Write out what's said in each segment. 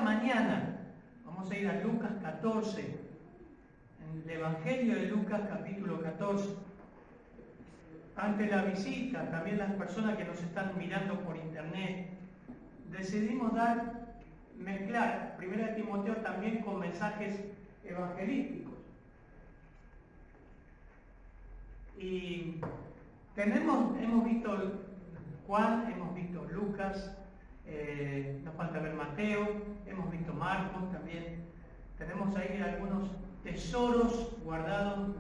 mañana vamos a ir a Lucas 14, en el Evangelio de Lucas capítulo 14. Ante la visita, también las personas que nos están mirando por internet, decidimos mezclar 1 Timoteo también con mensajes evangelísticos. Y hemos visto Juan, hemos visto Lucas, nos falta ver Mateo, hemos visto Marcos también. Tenemos ahí algunos tesoros guardados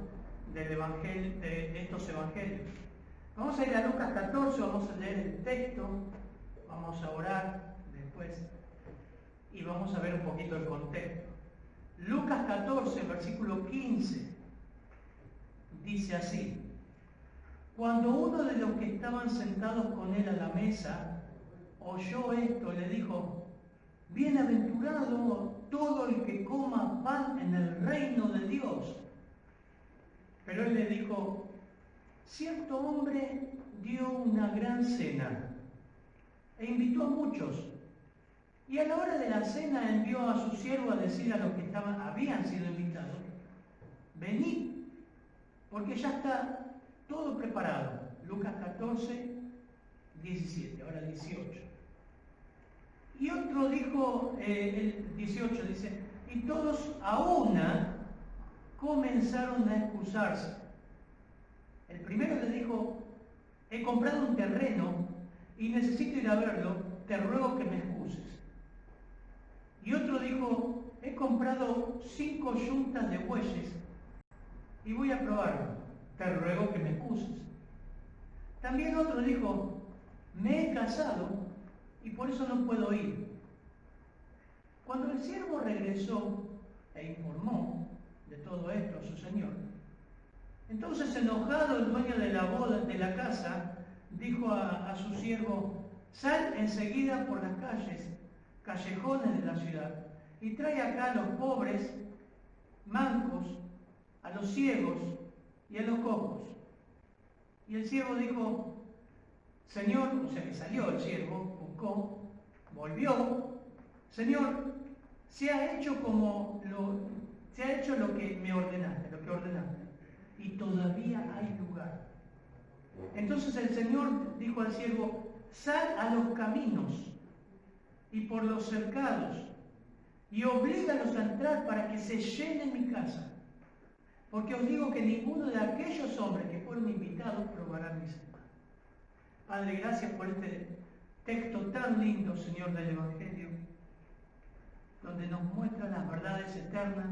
del evangelio, de estos evangelios. Vamos a ir a Lucas 14, vamos a leer el texto, vamos a orar después y vamos a ver un poquito el contexto. Lucas 14, versículo 15, dice así: Cuando uno de los que estaban sentados con él a la mesa oyó esto, le dijo: Bienaventurado todo el que coma pan en el reino de Dios. Pero él le dijo: Cierto hombre dio una gran cena e invitó a muchos, y a la hora de la cena envió a su siervo a decir a los que habían sido invitados: Venid, porque ya está todo preparado. Lucas 14, 17, ahora 18. Y otro dijo, el 18 dice: y todos a una comenzaron a excusarse. El primero le dijo: he comprado un terreno y necesito ir a verlo, te ruego que me excuses. Y otro dijo: he comprado 5 yuntas de bueyes y voy a probarlo, te ruego que me excuses. También otro dijo: me he casado y por eso no puedo ir. Cuando el siervo regresó e informó de todo esto a su señor, entonces enojado el dueño de la boda, de la casa, dijo a su siervo: sal enseguida por las callejones de la ciudad, y trae acá a los pobres, mancos, a los ciegos y a los cojos. Y el siervo dijo: Señor, o sea que salió el siervo, buscó, volvió: Señor, se ha hecho lo que me ordenaste, y todavía hay lugar. Entonces el Señor dijo al siervo: sal a los caminos y por los cercados y oblígalos a entrar para que se llene mi casa, porque os digo que ninguno de aquellos hombres que fueron invitados probará mi cena. Padre, gracias por este texto tan lindo, Señor, del Evangelio, donde nos muestra las verdades eternas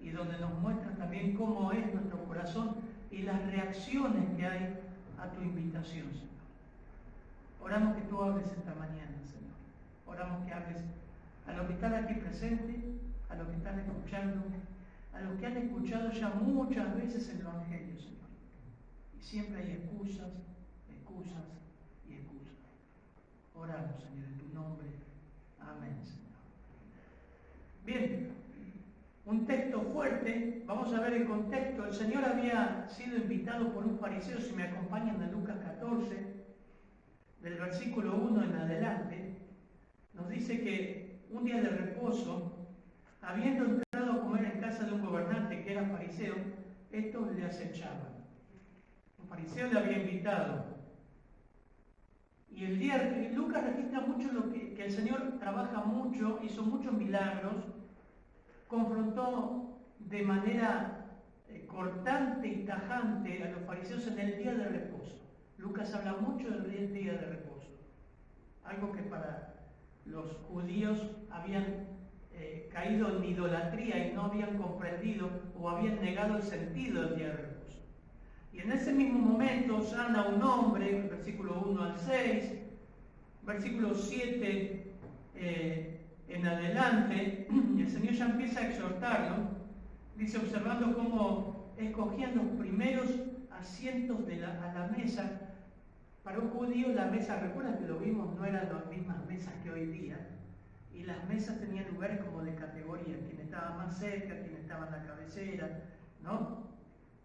y donde nos muestra también cómo es nuestro corazón y las reacciones que hay a tu invitación, Señor. Oramos que tú hables esta mañana, Señor. Oramos que hables a los que están aquí presentes, a los que están escuchando, a los que han escuchado ya muchas veces el Evangelio, Señor. Y siempre hay excusas y excusas. Oramos, Señor, en tu nombre. Amén, Señor. Bien, un texto fuerte. Vamos a ver el contexto. El Señor había sido invitado por un fariseo. Si me acompañan en Lucas 14, del versículo 1 en adelante, nos dice que un día de reposo, habiendo entrado a comer en casa de un gobernante que era fariseo, estos le acechaban. Un fariseo le había invitado. Y el día, Lucas registra mucho que el Señor trabaja mucho, hizo muchos milagros, confrontó de manera cortante y tajante a los fariseos en el día de reposo. Lucas habla mucho del día de reposo, algo que para los judíos habían caído en idolatría y no habían comprendido o habían negado el sentido del día de reposo. Y en ese mismo momento sana a un hombre, versículo 1 al 6, versículo 7 en adelante, el Señor ya empieza a exhortarlo, dice, observando cómo escogían los primeros asientos a la mesa. Para un judío la mesa, recuerdan que lo vimos, no eran las mismas mesas que hoy día, y las mesas tenían lugares como de categoría, quien estaba más cerca, quien estaba en la cabecera, ¿no?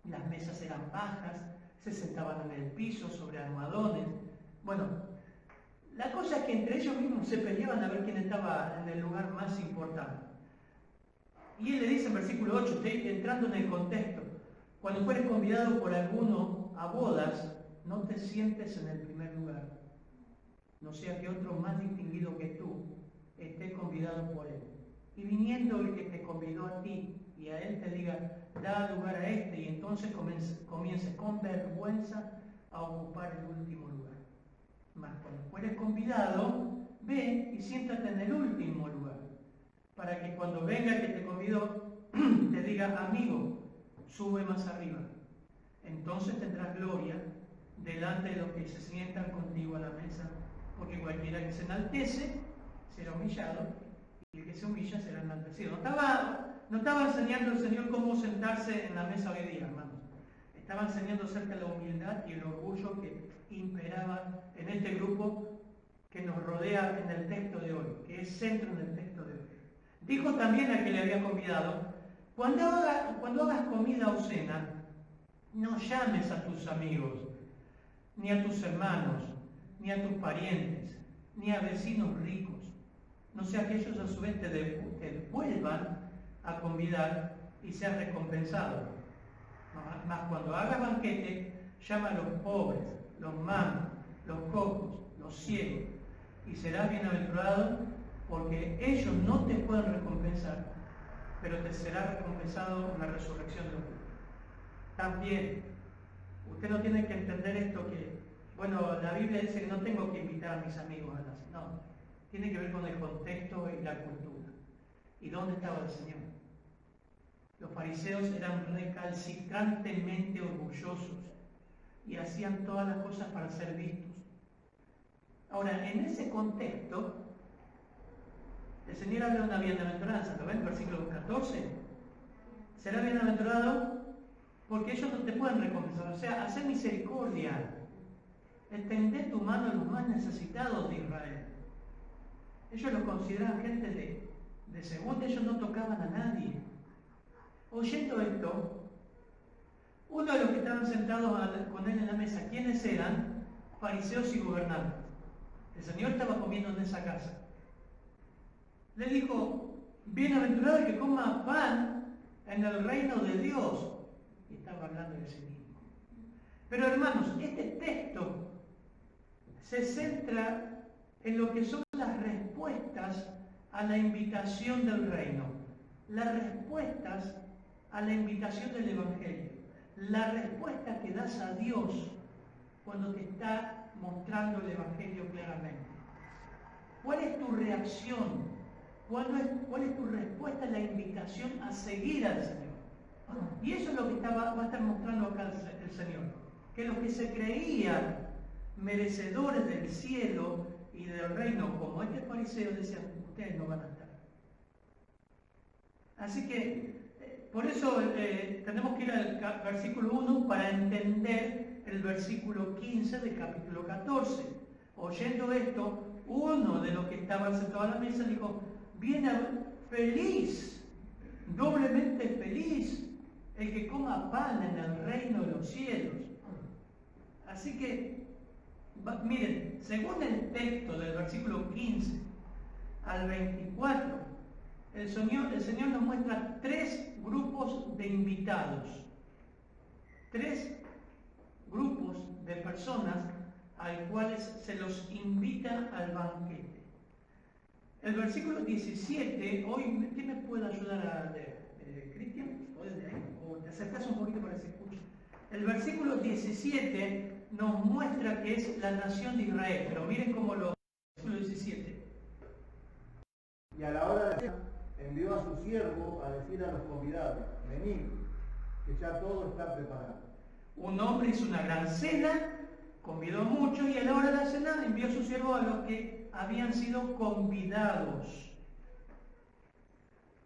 Las mesas eran bajas, se sentaban en el piso sobre almohadones. Bueno, La cosa es que entre ellos mismos se peleaban a ver quién estaba en el lugar más importante. Y él le dice en versículo 8, estoy entrando en el contexto, cuando fueres convidado por alguno a bodas, no te sientes en el primer lugar, no sea que otro más distinguido que tú esté convidado por él. Y viniendo el que te convidó a ti y a él te diga, da lugar a este, y entonces comiences con vergüenza a ocupar el último lugar. Mas cuando fueres convidado, ve y siéntate en el último lugar, para que cuando venga el que te convidó, te diga, amigo, sube más arriba. Entonces tendrás gloria delante de los que se sientan contigo a la mesa, porque cualquiera que se enaltece será humillado, y el que se humilla será enaltecido. No estaba enseñando el Señor cómo sentarse en la mesa hoy día, hermanos. Estaba enseñando acerca de la humildad y el orgullo que imperaba en este grupo que nos rodea en el texto de hoy, que es centro en el texto de hoy. Dijo también al que le había convidado, cuando hagas comida o cena, no llames a tus amigos, ni a tus hermanos, ni a tus parientes, ni a vecinos ricos, no sea que ellos a su vez te vuelvan a convidar y seas recompensado. Mas cuando hagas banquete, llama a los pobres, los mancos, los cojos, los ciegos, y serás bienaventurado, porque ellos no te pueden recompensar, pero te será recompensado en la resurrección de los muertos. También, usted no tiene que entender esto que, bueno, la Biblia dice que no tengo que invitar a mis amigos a la cena. No, tiene que ver con el contexto y la cultura. ¿Y dónde estaba el Señor? Los fariseos eran recalcitrantemente orgullosos y hacían todas las cosas para ser vistos. Ahora, en ese contexto, el Señor habla de una bienaventuranza, ¿lo ven? Versículo 14. Será bienaventurado porque ellos no te pueden recompensar, o sea, hacer misericordia, extender tu mano a los más necesitados de Israel. Ellos los consideraban gente de segunda, ellos no tocaban a nadie. Oyendo esto, uno de los que estaban sentados con él en la mesa, ¿quiénes eran? Fariseos y gobernantes. El Señor estaba comiendo en esa casa. Le dijo, bienaventurado el que coma pan en el reino de Dios. Y estaba hablando de sí mismo. Pero hermanos, este texto se centra en lo que son las respuestas a la invitación del reino. Las respuestas a la invitación del Evangelio. La respuesta que das a Dios cuando te está mostrando el Evangelio claramente. ¿Cuál es tu reacción? ¿Cuál es tu respuesta a la invitación a seguir al Señor? Y eso es lo que va a estar mostrando acá el Señor. Que los que se creían merecedores del cielo y del reino, como este fariseo, decían, ustedes no van a estar. Así que, por eso tenemos que ir al versículo 1 para entender el versículo 15 del capítulo 14. Oyendo esto, uno de los que estaban sentados a la mesa dijo, viene feliz, doblemente feliz, el que coma pan en el reino de los cielos. Así que, miren, según el texto del versículo 15 al 24, el Señor nos muestra tres grupos de invitados, tres grupos de personas a los cuales se los invita al banquete. El versículo 17, hoy, ¿quién me puede ayudar a leer? ¿Cristian? ¿Puedes leer? ¿O te acercas un poquito para que se escuche? El versículo 17 nos muestra que es la nación de Israel, pero miren cómo lo... Versículo 17. Y a la hora de la cena envió a su siervo a decir a los convidados, venid, que ya todo está preparado. Un hombre hizo una gran cena, convidó a muchos y a la hora de la cena envió a su siervo a los que habían sido convidados.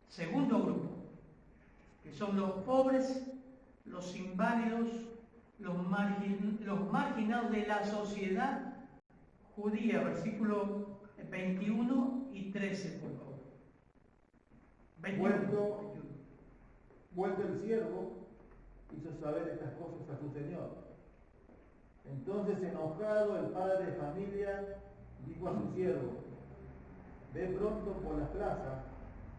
Segundo grupo, que son los pobres, los inválidos, los marginados de la sociedad judía, versículo 21 y 13, por favor. 21. Vuelto el siervo, hizo saber estas cosas a su señor. Entonces, enojado, el padre de familia dijo a su siervo: ve pronto por las plazas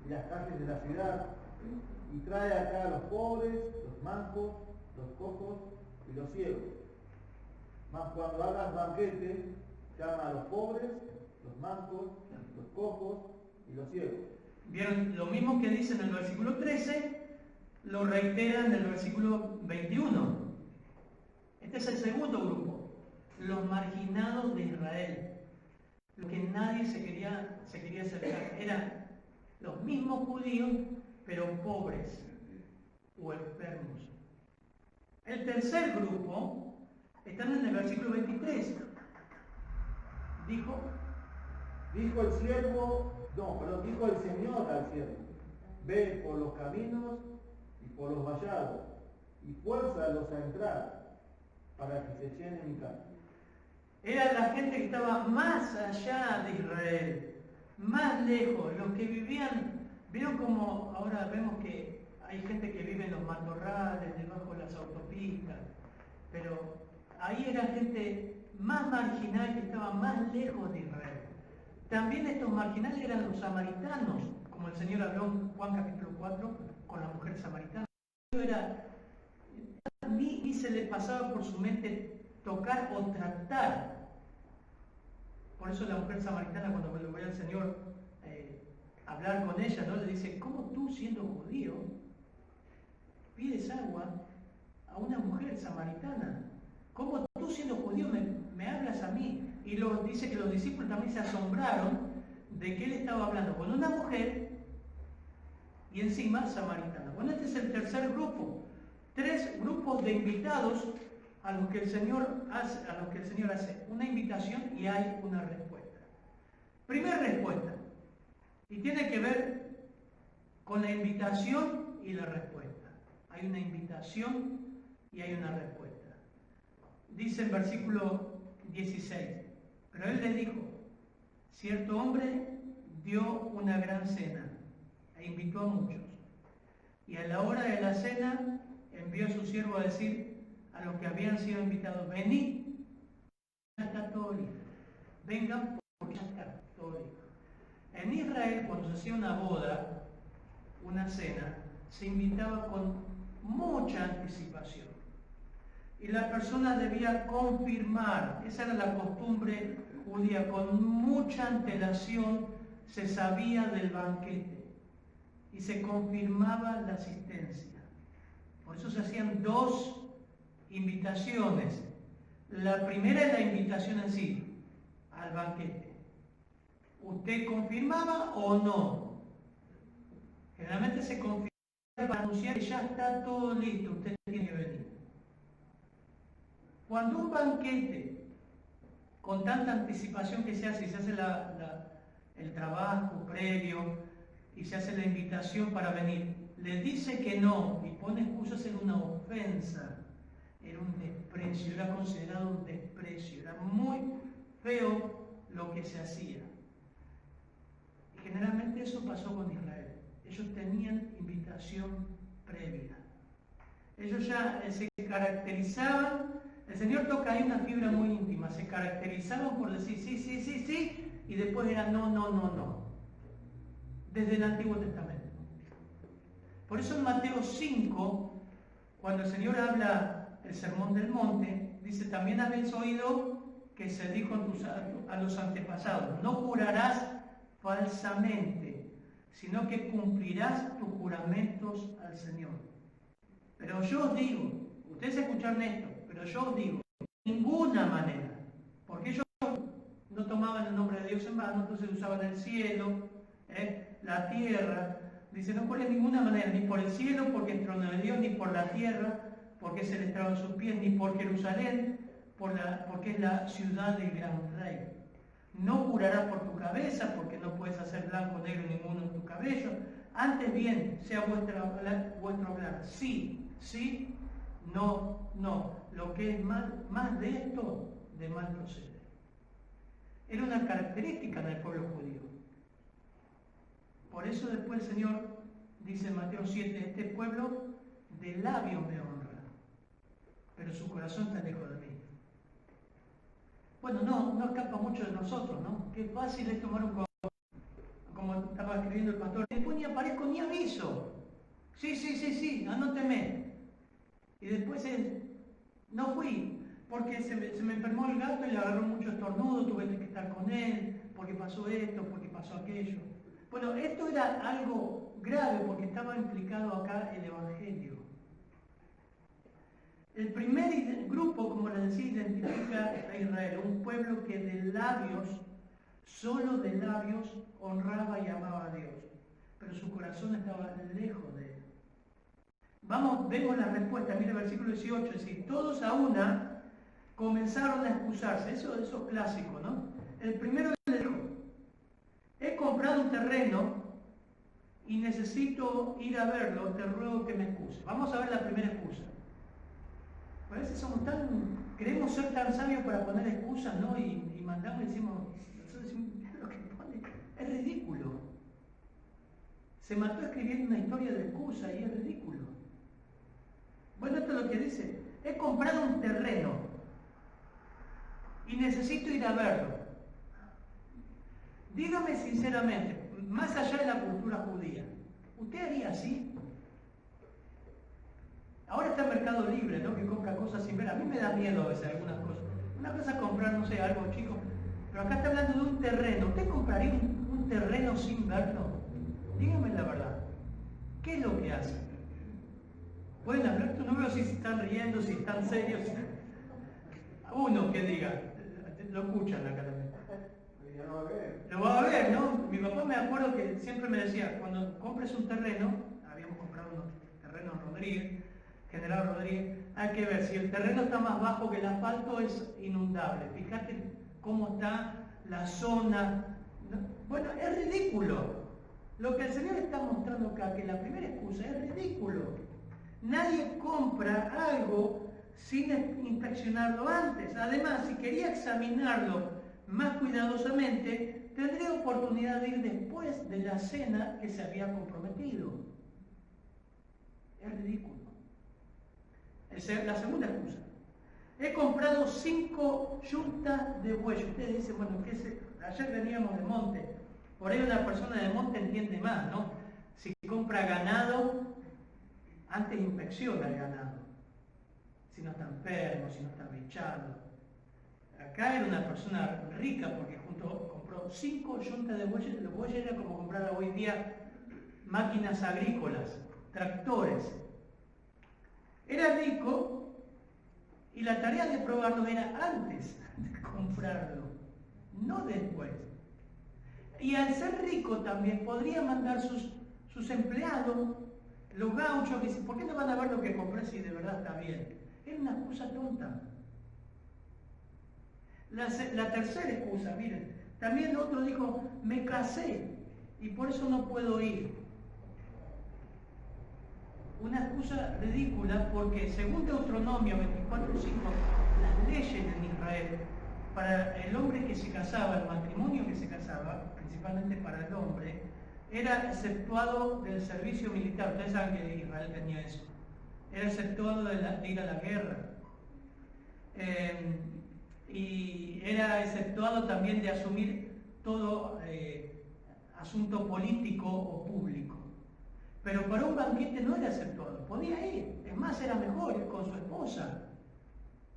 y las calles de la ciudad y trae acá a los pobres, los mancos, los cojos y los ciegos. Mas cuando hagas banquete, llama a los pobres, los mancos, los cojos y los ciegos. Vieron, lo mismo que dice en el versículo 13, lo reitera en el versículo 21. Este es el segundo grupo, los marginados de Israel, los que nadie se quería acercar. Eran los mismos judíos, pero pobres o enfermos. El tercer grupo está en el versículo 23. Dijo el Señor al siervo: ve por los caminos y por los vallados y fuérzalos a entrar para que se llenen mi casa. Era la gente que estaba más allá de Israel, más lejos, los que vivían. ¿Vieron cómo ahora vemos que hay gente que vive en los matorrales, debajo de las autopistas? Pero ahí era gente más marginal, que estaba más lejos de Israel. También estos marginales eran los samaritanos, como el Señor habló en Juan capítulo 4 con la mujer samaritana. Ni se le pasaba por su mente tocar o tratar. Por eso la mujer samaritana, cuando lo ve al Señor hablar con ella, ¿no? Le dice: ¿cómo tú, siendo judío, pides agua a una mujer samaritana? ¿Cómo tú, siendo judío, me hablas a mí? Y dice que los discípulos también se asombraron de que él estaba hablando con una mujer y encima samaritana. Bueno, este es el tercer grupo. 3 grupos de invitados a los que el Señor hace una invitación y hay una respuesta. Primera respuesta, y tiene que ver con la invitación y la respuesta. Hay una invitación y hay una respuesta. Dice en versículo 16: pero él le dijo: cierto hombre dio una gran cena e invitó a muchos, y a la hora de la cena envió a su siervo a decir a los que habían sido invitados: venid, ya está todo listo. Vengan porque ya está todo listo. En Israel, cuando se hacía una boda, una cena, se invitaba con mucha anticipación. Y la persona debía confirmar, esa era la costumbre judía, con mucha antelación se sabía del banquete y se confirmaba la asistencia. Por eso se hacían 2 invitaciones. La primera es la invitación en sí, al banquete. ¿Usted confirmaba o no? Generalmente se confirmaba para anunciar que ya está todo listo, usted tiene que venir. Cuando un banquete, con tanta anticipación que se hace, y se hace el trabajo previo y se hace la invitación para venir, le dice que no y pone excusas, en una ofensa, era un desprecio, era considerado un desprecio, era muy feo lo que se hacía. Y generalmente eso pasó con Israel. Ellos tenían invitación previa. Ellos ya se caracterizaban. El Señor toca ahí una fibra muy íntima. Se caracterizaban por decir sí, sí, sí, sí, y después era no, no, no, no. Desde el Antiguo Testamento. Por eso en Mateo 5, cuando el Señor habla el Sermón del Monte, dice: también habéis oído que se dijo a los antepasados: no jurarás falsamente, sino que cumplirás tus juramentos al Señor. Pero yo os digo, ustedes escucharon esto, pero yo os digo, de ninguna manera, porque ellos no tomaban el nombre de Dios en vano, entonces usaban el cielo, la tierra. Dice: no por ninguna manera, ni por el cielo, porque es trono de Dios, ni por la tierra, porque es el estrado de sus pies, ni por Jerusalén, porque es la ciudad del gran rey. No jurarás por tu cabeza, porque no puedes hacer blanco o negro ninguno en tu cabello. Antes bien, sea vuestro hablar sí, sí, no, no. Lo que es mal, más de esto, de mal procede. Era una característica del pueblo judío. Por eso después el Señor dice en Mateo 7: este pueblo de labio me honra, pero su corazón está lejos de mí. Bueno, no escapa mucho de nosotros, ¿no? Qué fácil es tomar un como estaba escribiendo el pastor, después ni aparezco ni aviso. Sí, anóteme. Y después no fui, porque se me enfermó el gato y le agarró mucho estornudo, tuve que estar con él, porque pasó esto, porque pasó aquello. Bueno, esto era algo grave porque estaba implicado acá el Evangelio. El primer grupo, como les decía, identifica a Israel, un pueblo que de labios, solo de labios, honraba y amaba a Dios, pero su corazón estaba lejos de él. Vemos la respuesta, mira el versículo 18, es decir, todos a una comenzaron a excusarse, eso es clásico, ¿no? El primero le dijo, he comprado un terreno y necesito ir a verlo, te ruego que me excuse. Vamos a ver la primera excusa. A veces queremos ser tan sabios para poner excusas, ¿no? Y mandamos y decimos, nosotros decimos, mira lo que pone, es ridículo. Se mató escribiendo una historia de excusa y es ridículo. Bueno, esto es lo que dice, he comprado un terreno y necesito ir a verlo. Dígame sinceramente, más allá de la cultura judía, ¿usted haría así? Ahora está el Mercado Libre, ¿no? Que compra cosas sin ver. A mí me da miedo a veces algunas cosas. Una cosa es comprar, no sé, algo chico. Pero acá está hablando de un terreno. ¿Usted compraría un terreno sin verlo? Dígame la verdad. ¿Qué es lo que hace? Pueden hablar, no veo si están riendo, si están serios. Uno que diga, lo escuchan acá también. Lo va a ver, ¿no? Mi papá me acuerdo que siempre me decía, cuando compres un terreno, habíamos comprado unos terrenos Rodríguez, General Rodríguez, hay que ver, si el terreno está más bajo que el asfalto es inundable. Fíjate cómo está la zona. Bueno, es ridículo. Lo que el Señor está mostrando acá, que la primera excusa es ridículo. Nadie compra algo sin inspeccionarlo antes. Además, si quería examinarlo más cuidadosamente, tendría oportunidad de ir después de la cena que se había comprometido. Es ridículo. La segunda excusa. He comprado 5 yuntas de bueyes. Ustedes dicen, bueno, ayer veníamos de monte. Por ahí una persona de monte entiende más, ¿no? Si compra ganado, antes inspecciona el ganado. Si no está enfermo, si no está bichado. Acá era una persona rica porque compró 5 yuntas de bueyes. Los bueyes era como comprar hoy día máquinas agrícolas, tractores. Era rico y la tarea de probarlo era antes de comprarlo, no después. Y al ser rico también podría mandar sus empleados, los gauchos, que dicen, ¿por qué no van a ver lo que compré si de verdad está bien? Era una excusa tonta. La tercera excusa, miren, también otro dijo, me casé y por eso no puedo ir. Una excusa ridícula porque según Deuteronomio 24:5, las leyes en Israel, para el hombre que se casaba, el matrimonio que se casaba, principalmente para el hombre, era exceptuado del servicio militar. Ustedes saben que Israel tenía eso. Era exceptuado de ir a la guerra. Y era exceptuado también de asumir todo asunto político o público. Pero para un banquete no era exceptuado, podía ir, es más, era mejor ir con su esposa.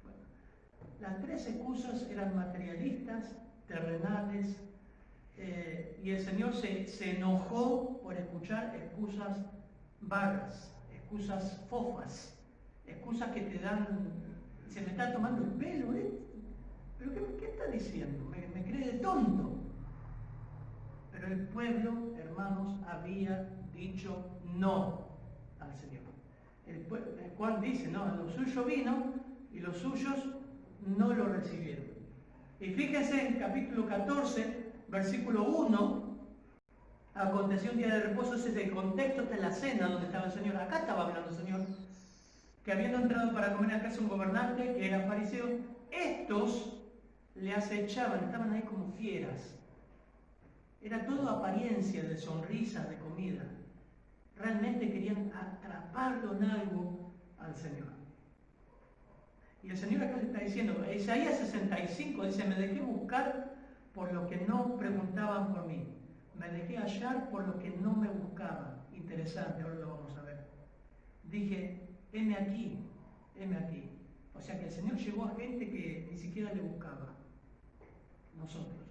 Bueno, las 3 excusas eran materialistas, terrenales, y el Señor se enojó por escuchar excusas vagas, excusas fofas, excusas que te dan, se me está tomando el pelo, ¿pero qué está diciendo? ¿Me cree de tonto? Pero el pueblo, hermanos, había dicho no al Señor. Juan dice, no, lo suyo vino y los suyos no lo recibieron. Y fíjense en capítulo 14, versículo 1, aconteció un día de reposo, ese es el contexto, esta es la cena donde estaba el Señor. Acá estaba hablando el Señor, que habiendo entrado para comer a casa un gobernante que era fariseo, estos le acechaban, estaban ahí como fieras. Era todo apariencia de sonrisas, de comida. Realmente querían atraparlo en algo al Señor. Y el Señor acá le está diciendo, Isaías 65 dice, me dejé buscar por lo que no preguntaban por mí. Me dejé hallar por lo que no me buscaban. Interesante, ahora lo vamos a ver. Dije, heme aquí, heme aquí. O sea que el Señor llegó a gente que ni siquiera le buscaba. Nosotros.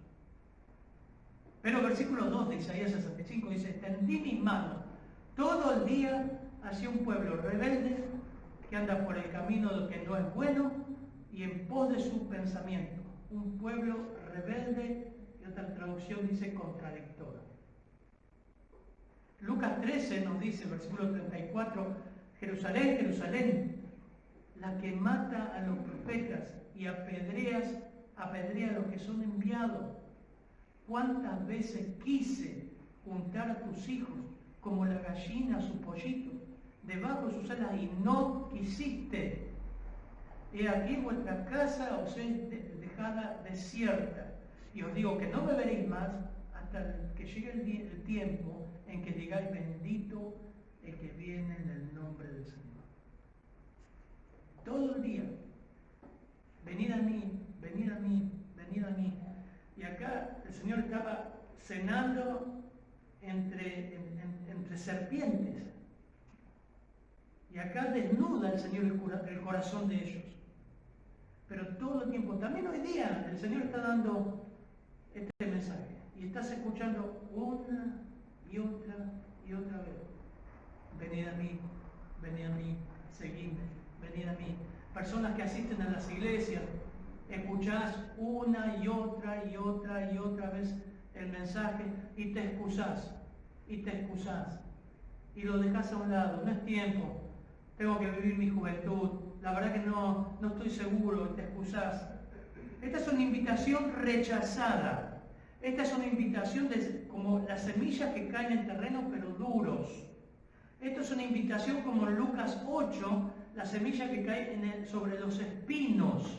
Pero versículo 2 de Isaías 65 dice, extendí mis manos todo el día hacia un pueblo rebelde que anda por el camino que no es bueno y en pos de sus pensamientos. Un pueblo rebelde, y otra traducción dice contradictora. Lucas 13 nos dice, versículo 34, Jerusalén, Jerusalén, la que mata a los profetas y apedrea a los que son enviados. ¿Cuántas veces quise juntar a tus hijos como la gallina a su pollito debajo de sus alas y no quisiste? He aquí vuestra casa os es dejada desierta, y os digo que no me veréis más hasta que llegue el tiempo en que digáis bendito el que viene en el nombre del Señor. Todo el día, venid a mí, venid a mí, venid a mí. Y acá el Señor estaba cenando entre serpientes. Y acá desnuda el Señor el corazón de ellos. Pero todo el tiempo, también hoy día, el Señor está dando este mensaje. Y estás escuchando una y otra vez. Venid a mí, seguidme, venid a mí. Personas que asisten a las iglesias, escuchás una y otra vez el mensaje y te excusás, y lo dejás a un lado. No es tiempo, tengo que vivir mi juventud, la verdad que no estoy seguro, y te excusás. Esta es una invitación rechazada. Esta es una invitación como las semillas que caen en terrenos pero duros. Esto es una invitación como en Lucas 8, la semilla que cae sobre los espinos.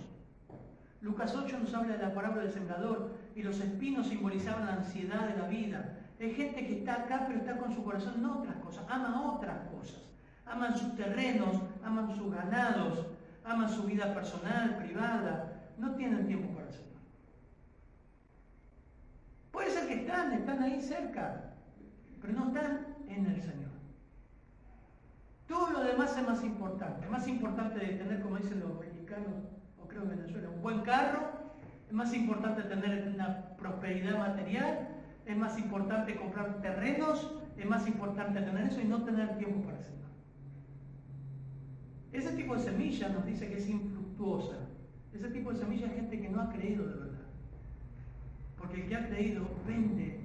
Lucas 8 nos habla de la parábola del sembrador y los espinos simbolizaban la ansiedad de la vida. Hay gente que está acá pero está con su corazón en otras cosas, ama otras cosas. Aman sus terrenos, aman sus ganados, aman su vida personal, privada. No tienen tiempo para el Señor. Puede ser que están ahí cerca, pero no están en el Señor. Todo lo demás es más importante. Más importante de tener, como dicen los mexicanos, o creo en Venezuela, un buen carro. Es más importante tener una prosperidad material. Es más importante comprar terrenos. Es más importante tener eso y no tener tiempo para el Señor. Ese tipo de semilla nos dice que es infructuosa. Ese tipo de semilla es gente que no ha creído de verdad. Porque el que ha creído vende,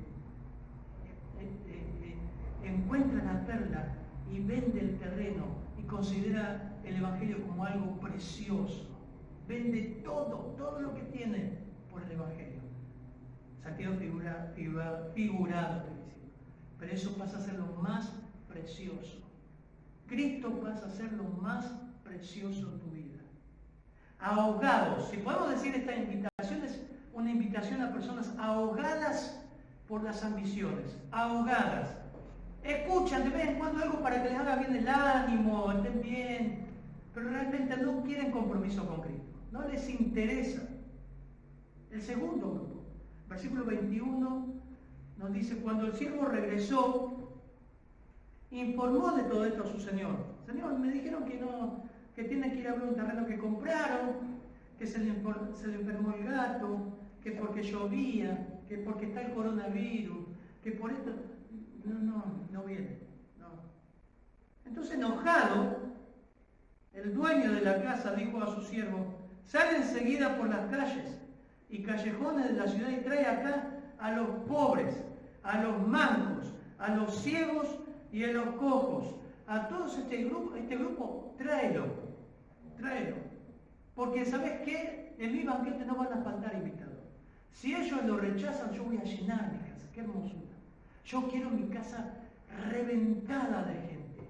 encuentra la perla y vende el terreno y considera el Evangelio como algo precioso. Vende todo lo que tiene por el Evangelio. Saqueo figurado, pero eso pasa a ser lo más precioso. Cristo pasa a ser lo más precioso en tu vida. Ahogados, si podemos decir, esta invitación es una invitación a personas ahogadas por las ambiciones, ahogadas. Escuchan de vez en cuando algo para que les haga bien el ánimo, estén bien, pero realmente no quieren compromiso con Cristo, no les interesa. El segundo grupo, versículo 21, nos dice, cuando el siervo regresó, informó de todo esto a su señor. Señor, me dijeron que tiene que ir a ver un terreno que compraron, que se le enfermó el gato, que porque llovía, que porque está el coronavirus, que por esto... No viene. No. Entonces, enojado, el dueño de la casa dijo a su siervo, sale enseguida por las calles y callejones de la ciudad y trae acá a los pobres, a los mancos, a los ciegos y a los cojos. A todos este grupo, tráelo. Porque ¿sabes qué? En mi banquete no van a faltar invitados. Si ellos lo rechazan, yo voy a llenar mi casa. ¡Qué hermosura! Yo quiero mi casa reventada de gente.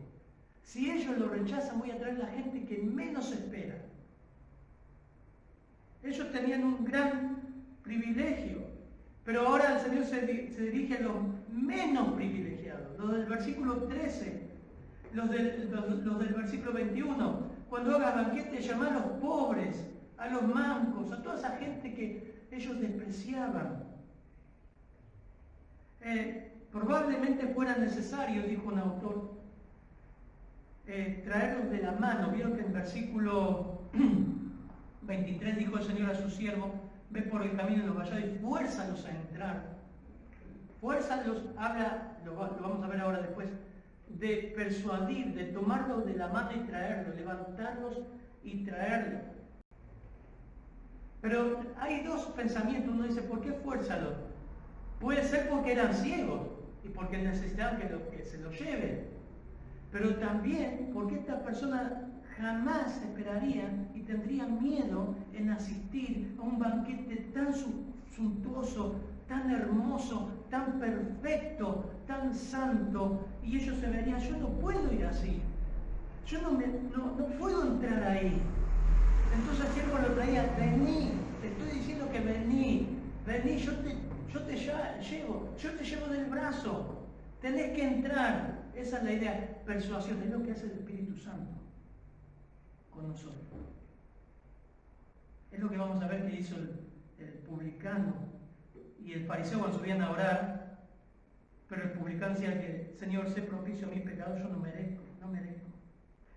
Si ellos lo rechazan, voy a traer la gente que menos espera. Ellos tenían un gran privilegio, pero ahora el Señor se dirige a los menos privilegiados. Los del versículo 13, los del versículo 21, cuando hagas banquete, llama a los pobres, a los mancos, a toda esa gente que ellos despreciaban. Probablemente fuera necesario, dijo un autor, traerlos de la mano. Vieron que en versículo 23 dijo el Señor a su siervo: ve por el camino de los vallados y fuérzalos a entrar. Fuérzalos, habla, lo vamos a ver ahora después, de persuadir, de tomarlos de la mano y traerlos, levantarlos y traerlos. Pero hay dos pensamientos. Uno dice, ¿por qué fuérzalos? Puede ser porque eran ciegos y porque necesitaban que se los lleven. Pero también porque esta persona jamás esperaría y tendría miedo en asistir a un banquete tan suntuoso, tan hermoso, tan perfecto, tan santo, y ellos se verían, yo no puedo ir así, yo no puedo entrar ahí. Entonces el siervo lo traía, vení, te estoy diciendo que vení, yo te llevo del brazo, tenés que entrar. Esa es la idea, persuasión, es lo que hace el Espíritu Santo con nosotros. Es lo que vamos a ver que hizo el publicano y el fariseo cuando subían a orar, pero el publicano decía que, Señor, sé propicio a mis pecados, yo no merezco.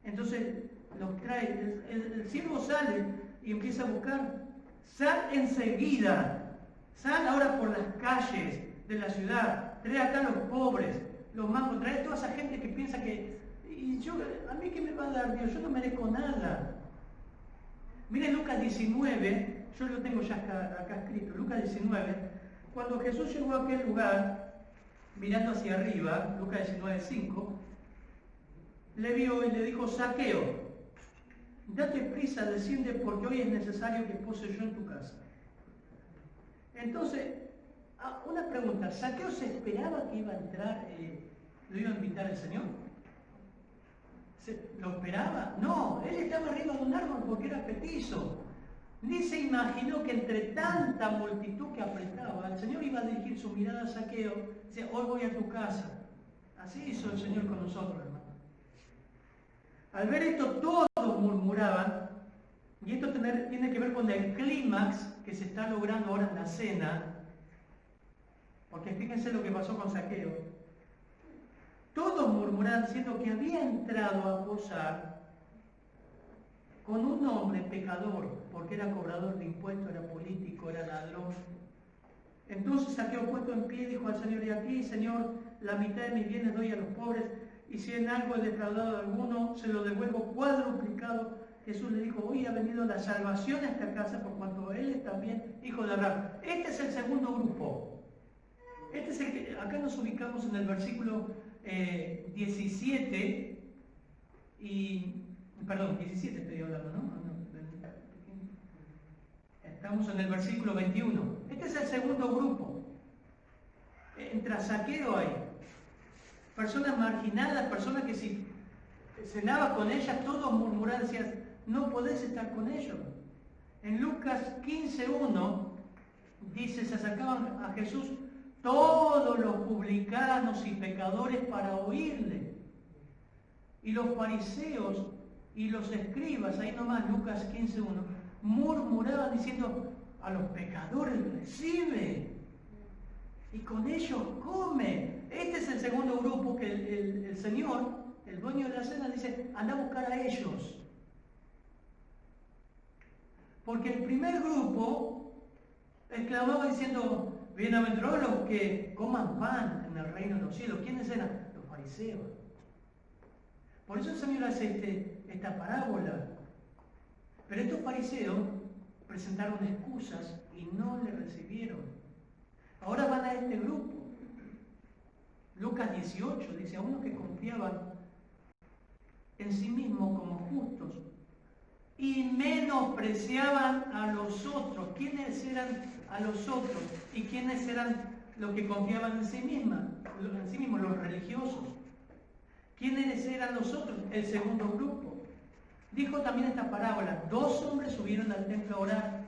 Entonces los trae, el siervo sale y empieza a buscar, sal enseguida, sal ahora por las calles de la ciudad, trae acá a los pobres, los mancos, trae a toda esa gente que piensa que, ¿a mí qué me va a dar Dios? Yo no merezco nada. Miren Lucas 19, yo lo tengo ya acá escrito, Lucas 19, cuando Jesús llegó a aquel lugar, mirando hacia arriba, Lucas 19:5, le vio y le dijo, Zaqueo, date prisa, desciende, porque hoy es necesario que pose yo en tu casa. Entonces, una pregunta, ¿Zaqueo se esperaba que iba a entrar, lo iba a invitar el Señor? ¿Lo esperaba? No, él estaba arriba de un árbol porque era petizo. Ni se imaginó que entre tanta multitud que apretaba, el Señor iba a dirigir su mirada a Zaqueo, decía, hoy voy a tu casa. Así hizo el Señor con nosotros, hermano. Al ver esto, todos murmuraban, y esto tiene que ver con el clímax que se está logrando ahora en la cena, porque fíjense lo que pasó con Zaqueo. Todos murmuraban diciendo que había entrado a posar con un hombre pecador, porque era cobrador de impuestos, era político, era ladrón. Entonces Zaqueo, puesto en pie, dijo al Señor, y aquí, Señor, la mitad de mis bienes doy a los pobres, y si en algo he defraudado a alguno, se lo devuelvo cuadruplicado. Jesús le dijo, hoy ha venido la salvación a esta casa, por cuanto él es también hijo de Abraham. Este es el segundo grupo. Este es el que, acá nos ubicamos en el versículo 17, perdón, 17 estoy hablando, ¿no? Estamos en el versículo 21. Este es el segundo grupo. Entra Zaqueo ahí. Personas marginadas, personas que si cenaba con ellas, todos murmuraban, decían, no podés estar con ellos. En Lucas 15:1 dice, se acercaban a Jesús todos los publicanos y pecadores para oírle. Y los fariseos y los escribas, ahí nomás Lucas 15:1, murmuraban diciendo, a los pecadores recibe y con ellos come. Este es el segundo grupo que el Señor, el dueño de la cena, dice, anda a buscar a ellos. Porque el primer grupo exclamaba diciendo, bienaventurados los que coman pan en el reino de los cielos. ¿Quiénes eran? Los fariseos. Por eso el Señor hace esta parábola. Pero estos fariseos presentaron excusas y no le recibieron. Ahora van a este grupo. Lucas 18 dice, a unos que confiaban en sí mismos como justos y menospreciaban a los otros. ¿Quiénes eran a los otros? ¿Y quiénes eran los que confiaban en sí mismos? Los religiosos. ¿Quiénes eran los otros? El segundo grupo. Dijo también esta parábola, 2 hombres subieron al templo a orar.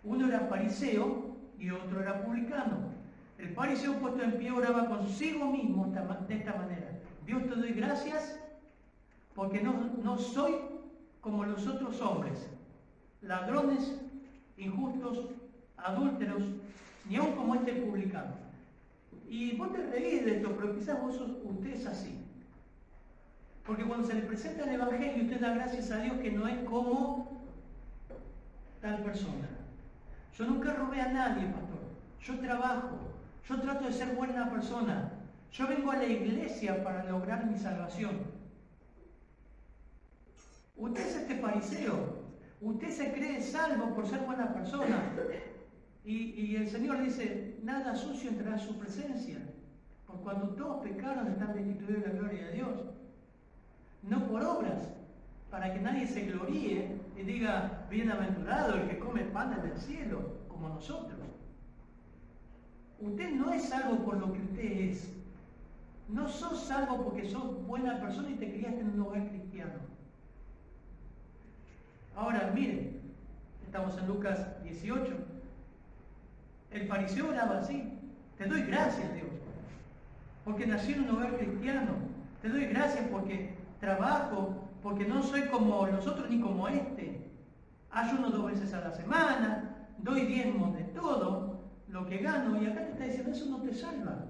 Uno era fariseo y otro era publicano. El fariseo puesto en pie oraba consigo mismo de esta manera. Dios, te doy gracias porque no soy como los otros hombres, ladrones, injustos, adúlteros, ni aun como este publicano. Y vos te reís de esto, pero quizás usted es así. Porque cuando se le presenta el Evangelio, usted da gracias a Dios que no es como tal persona. Yo nunca robé a nadie, pastor. Yo trabajo. Yo trato de ser buena persona. Yo vengo a la iglesia para lograr mi salvación. Usted es este fariseo. Usted se cree salvo por ser buena persona. Y el Señor dice, nada sucio entrará a su presencia. Por cuando todos pecaron están destituidos de la gloria de Dios. No por obras, para que nadie se gloríe y diga, bienaventurado el que come pan del cielo, como nosotros. Usted no es salvo por lo que usted es. No sos salvo porque sos buena persona y te criaste en un hogar cristiano. Ahora, miren, estamos en Lucas 18. El fariseo oraba así: te doy gracias, Dios, porque nací en un hogar cristiano. Te doy gracias porque trabajo, porque no soy como los otros ni como este. Ayuno 2 veces a la semana, doy diezmos de todo lo que gano, y acá te está diciendo, eso no te salva.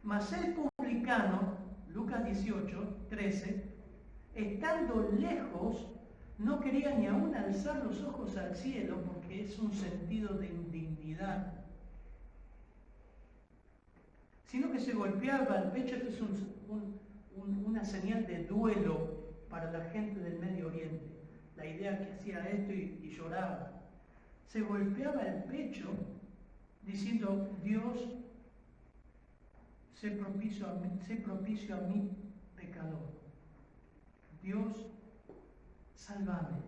Mas el publicano, Lucas 18, 13, estando lejos, no quería ni aún alzar los ojos al cielo, porque es un sentido de indignidad, sino que se golpeaba el pecho. Esto es una señal de duelo para la gente del Medio Oriente. La idea que hacía esto y lloraba. Se golpeaba el pecho diciendo, Dios, sé propicio a mí, pecador. Dios, sálvame.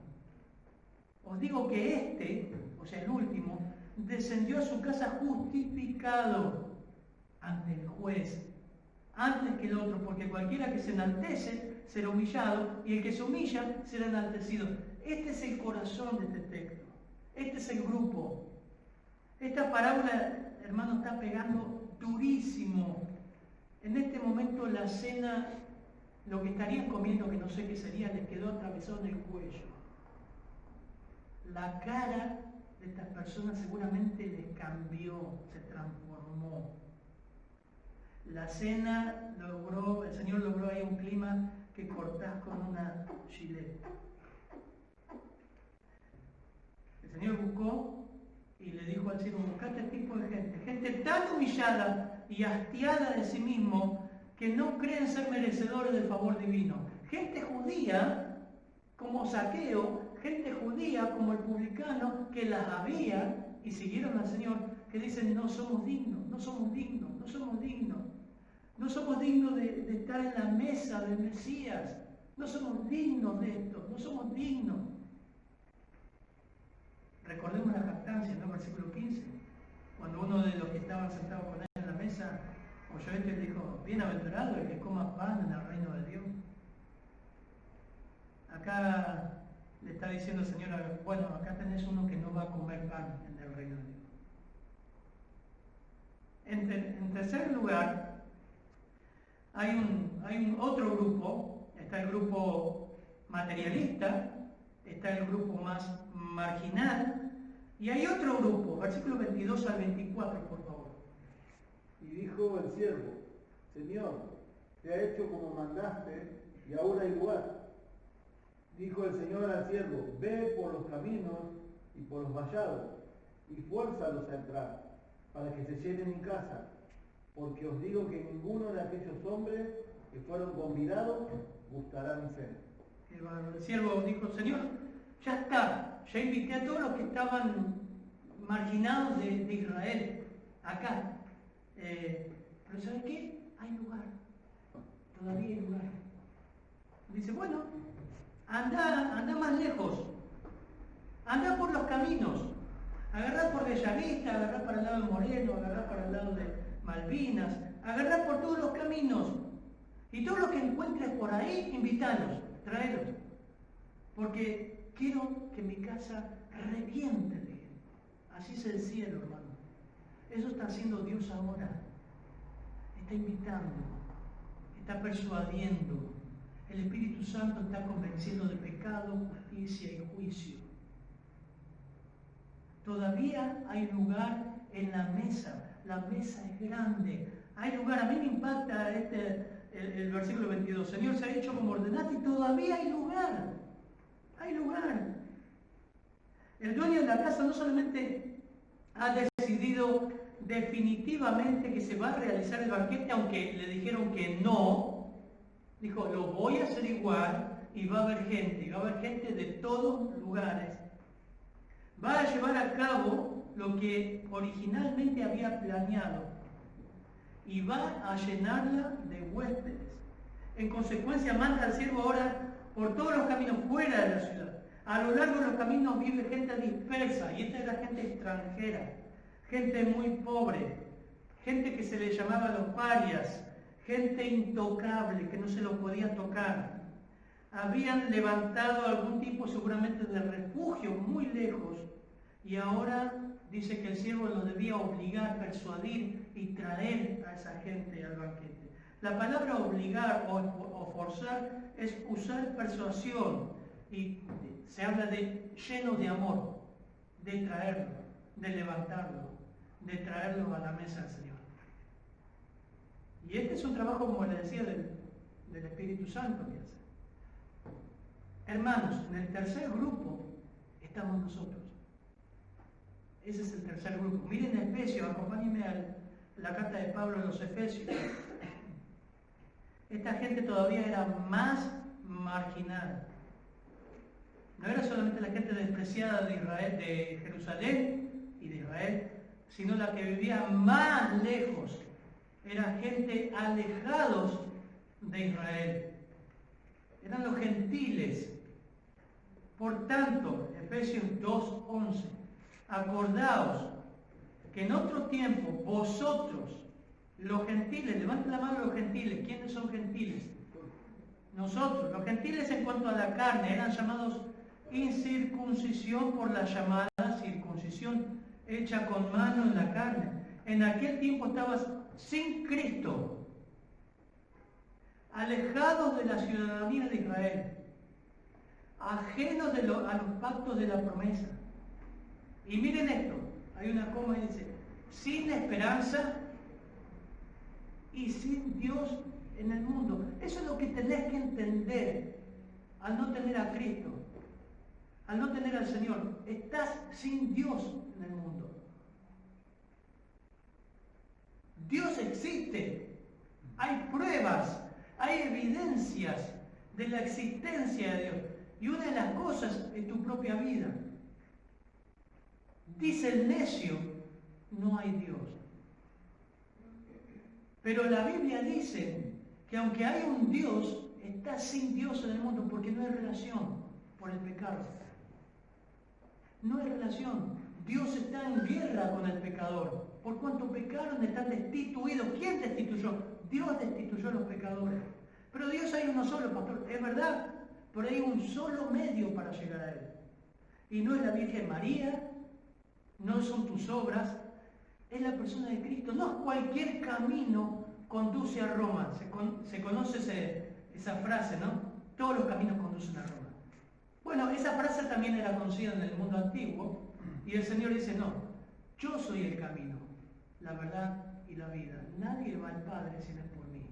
Os digo que este, o sea el último, descendió a su casa justificado ante el juez, antes que el otro, porque cualquiera que se enaltece será humillado, y el que se humilla será enaltecido. Este es el corazón de este texto. Este es el grupo. Esta parábola, hermano, está pegando durísimo. En este momento la cena, lo que estarían comiendo, que no sé qué sería, les quedó atravesado en el cuello. La cara de estas personas seguramente les cambió, se transformó. La cena el Señor logró ahí un clima que cortás con una chileta. El Señor buscó y le dijo al siervo, buscate este tipo de gente tan humillada y hastiada de sí mismo que no creen ser merecedores del favor divino. Gente judía como Zaqueo, gente judía como el publicano, que las había y siguieron al Señor, que dicen, no somos dignos, no somos dignos, no somos dignos. No somos dignos de estar en la mesa del Mesías. No somos dignos de esto, no somos dignos. Recordemos la jactancia, ¿no? Versículo 15. Cuando uno de los que estaban sentados con él en la mesa oyó esto y dijo, bienaventurado el que coma pan en el reino de Dios. Acá le está diciendo el Señor, bueno, acá tenés uno que no va a comer pan en el reino de Dios. En tercer lugar, hay un otro grupo. Está el grupo materialista, está el grupo más marginal, y hay otro grupo, versículos 22 al 24, por favor. Y dijo el siervo, Señor, te ha hecho como mandaste, y ahora hay lugar. Dijo el Señor al siervo, ve por los caminos y por los vallados, y fuérzalos a entrar, para que se llenen mi casa. Porque os digo que ninguno de aquellos hombres que fueron convidados gustará mi cena. El siervo dijo, Señor, ya está, ya invité a todos los que estaban marginados de Israel, acá. Pero ¿saben qué? Hay lugar, todavía hay lugar. Dice, bueno, anda más lejos, anda por los caminos, agarrá por Bellavista, agarrá para el lado de Moreno, agarrá para el lado de Malvinas, agarrá por todos los caminos, y todos los que encuentres por ahí, invítalos, tráelos, porque quiero que mi casa reviente de gente. Así es el cielo, hermano. Eso está haciendo Dios ahora. Está invitando, está persuadiendo, El Espíritu Santo está convenciendo de pecado, justicia y juicio. Todavía hay lugar en la mesa es grande. Hay lugar, a mí me impacta el versículo 22. Señor, se ha hecho como ordenaste y todavía hay lugar. Hay lugar. El dueño de la casa no solamente ha decidido definitivamente que se va a realizar el banquete, aunque le dijeron que no, dijo, lo voy a hacer igual y va a haber gente de todos lugares. Va a llevar a cabo lo que originalmente había planeado y va a llenarla de huéspedes. En consecuencia, manda al siervo ahora por todos los caminos fuera de la ciudad. A lo largo de los caminos vive gente dispersa, y esta era gente extranjera, gente muy pobre, gente que se le llamaba los parias, gente intocable, que no se los podía tocar. Habían levantado algún tipo seguramente de refugio muy lejos, y ahora dice que el siervo lo debía obligar, persuadir y traer a esa gente al banquete. La palabra obligar o forzar es usar persuasión, y se habla de lleno de amor, de traerlo, de levantarlo, de traerlo a la mesa del Señor. Y este es un trabajo, como les decía, del Espíritu Santo que hace. Hermanos, en el tercer grupo estamos nosotros. Ese es el tercer grupo. Miren Efesios, acompáñenme a la carta de Pablo a los Efesios. Esta gente todavía era más marginada. No era solamente la gente despreciada de Israel, de Jerusalén y de Israel, sino la que vivía más lejos. Era gente alejados de Israel. Eran los gentiles. Por tanto, Efesios 2:11, acordaos que en otro tiempo vosotros, los gentiles, levanten la mano los gentiles. ¿Quiénes son gentiles? Nosotros. Los gentiles en cuanto a la carne eran llamados incircuncisión por la llamada circuncisión hecha con mano en la carne. En aquel tiempo estabas sin Cristo, alejados de la ciudadanía de Israel, ajenos a los pactos de la promesa. Y miren esto, hay una coma y dice, sin esperanza y sin Dios en el mundo. Eso es lo que tenés que entender al no tener a Cristo, al no tener al Señor. Estás sin Dios en el mundo. Dios existe, hay pruebas, hay evidencias de la existencia de Dios. Y una de las cosas es tu propia vida. Dice el necio, no hay Dios. Pero la Biblia dice que aunque hay un Dios, está sin Dios en el mundo porque no hay relación por el pecado. No hay relación. Dios está en guerra con el pecador. Por cuanto pecaron, están destituidos. ¿Quién destituyó? Dios destituyó a los pecadores. Pero Dios hay uno solo, pastor. Es verdad, pero hay un solo medio para llegar a Él. Y no es la Virgen María, no son tus obras, es la persona de Cristo. No es cualquier camino conduce a Roma. Se conoce esa frase, ¿no? Todos los caminos conducen a Roma. Bueno, esa frase también era conocida en el mundo antiguo, y el Señor dice, no, yo soy el camino, la verdad y la vida. Nadie va al Padre si no es por mí.